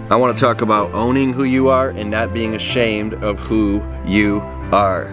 I want to talk about owning who you are and not being ashamed of who you are.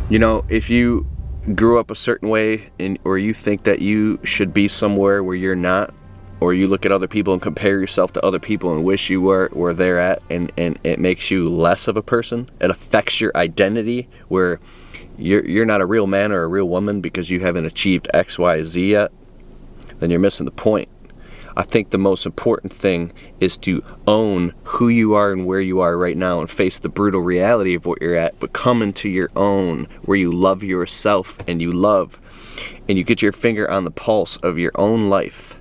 You know, if you grew up a certain way or you think that you should be somewhere where you're not, or you look at other people and compare yourself to other people and wish you were where they're at, and it makes you less of a person, it affects your identity where you're not a real man or a real woman because you haven't achieved X, Y, Z yet, then you're missing the point. I think the most important thing is to own who you are and where you are right now and face the brutal reality of what you're at, but come into your own, where you love yourself and you love, and you get your finger on the pulse of your own life,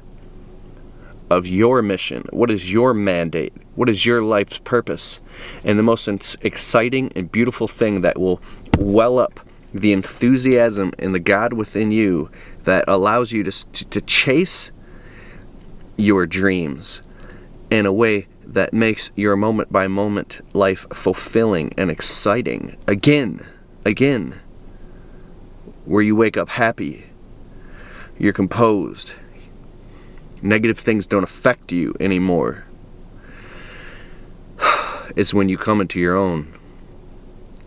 of your mission. What is your mandate? What is your life's purpose? And the most exciting and beautiful thing that will well up the enthusiasm and the God within you that allows you to chase your dreams in a way that makes your moment by moment life fulfilling and exciting again, where you wake up happy, you're composed, negative things don't affect you anymore. It's when you come into your own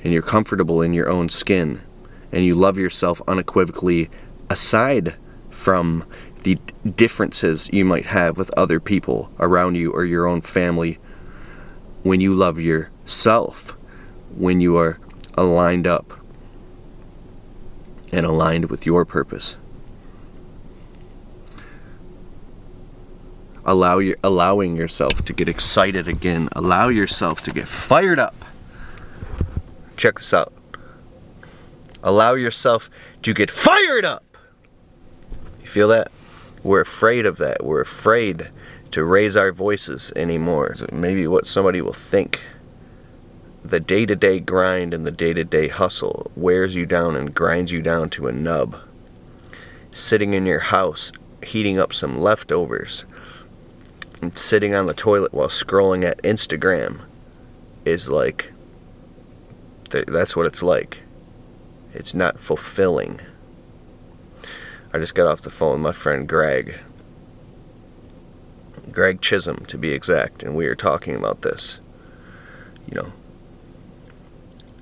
and you're comfortable in your own skin and you love yourself unequivocally, aside from the differences you might have with other people around you or your own family. When you love yourself, when you are aligned up and aligned with your purpose. Allowing yourself to get excited again. Allow yourself to get fired up. Check this out. Allow yourself to get fired up. You feel that? We're afraid of that. We're afraid to raise our voices anymore. So maybe what somebody will think. The day-to-day grind and the day-to-day hustle wears you down and grinds you down to a nub. Sitting in your house, heating up some leftovers, and sitting on the toilet while scrolling at Instagram is like, that's what it's like. It's not fulfilling. I just got off the phone with my friend Greg Chisholm to be exact, and we were talking about this. You know,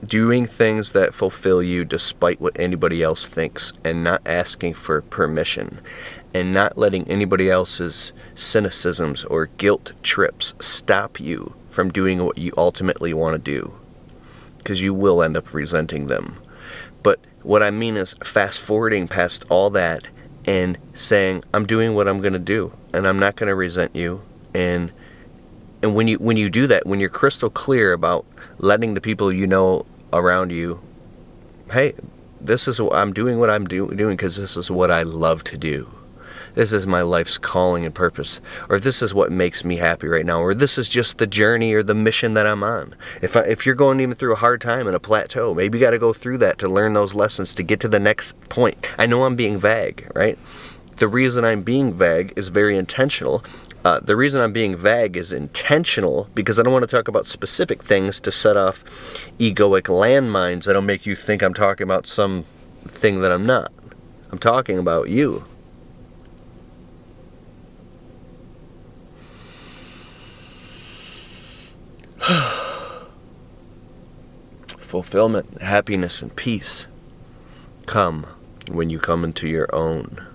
doing things that fulfill you despite what anybody else thinks, and not asking for permission, and not letting anybody else's cynicisms or guilt trips stop you from doing what you ultimately want to do, because you will end up resenting them. But what I mean is fast forwarding past all that and saying, I'm doing what I'm going to do, and I'm not going to resent you. And when you do that, when you're crystal clear about letting the people you know around you, hey, this is what I'm doing because this is what I love to do. This is my life's calling and purpose, or this is what makes me happy right now, or this is just the journey or the mission that I'm on. If you're going even through a hard time and a plateau, maybe you got to go through that to learn those lessons to get to the next point. I know I'm being vague, right? The reason I'm being vague is very intentional. The reason I'm being vague is intentional because I don't want to talk about specific things to set off egoic landmines that'll make you think I'm talking about some thing that I'm not. I'm talking about you. Fulfillment, happiness, and peace come when you come into your own.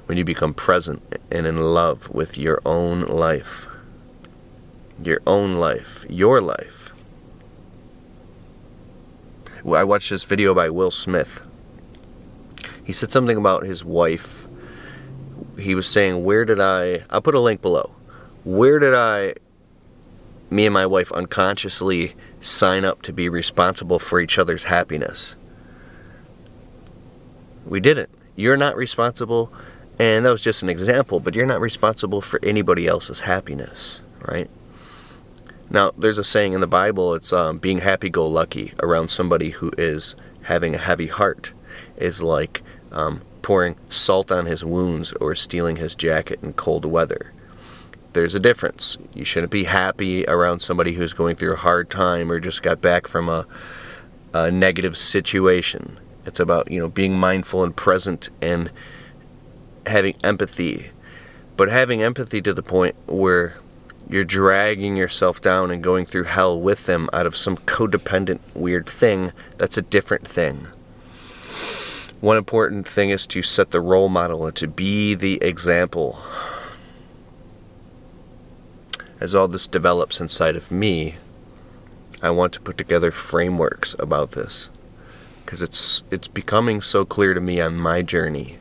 When you become present and in love with your own life. Your own life. Your life. I watched this video by Will Smith. He said something about his wife. He was saying, I'll put a link below. Where did I me and my wife unconsciously sign up to be responsible for each other's happiness. We didn't. You're not responsible, and that was just an example, but you're not responsible for anybody else's happiness, right? Now, there's a saying in the Bible, it's being happy-go-lucky around somebody who is having a heavy heart is like pouring salt on his wounds or stealing his jacket in cold weather. There's a difference. You shouldn't be happy around somebody who's going through a hard time or just got back from a negative situation. It's about, being mindful and present and having empathy. But having empathy to the point where you're dragging yourself down and going through hell with them out of some codependent weird thing, that's a different thing. One important thing is to set the role model and to be the example. As all this develops inside of me, I want to put together frameworks about this, because it's becoming so clear to me on my journey.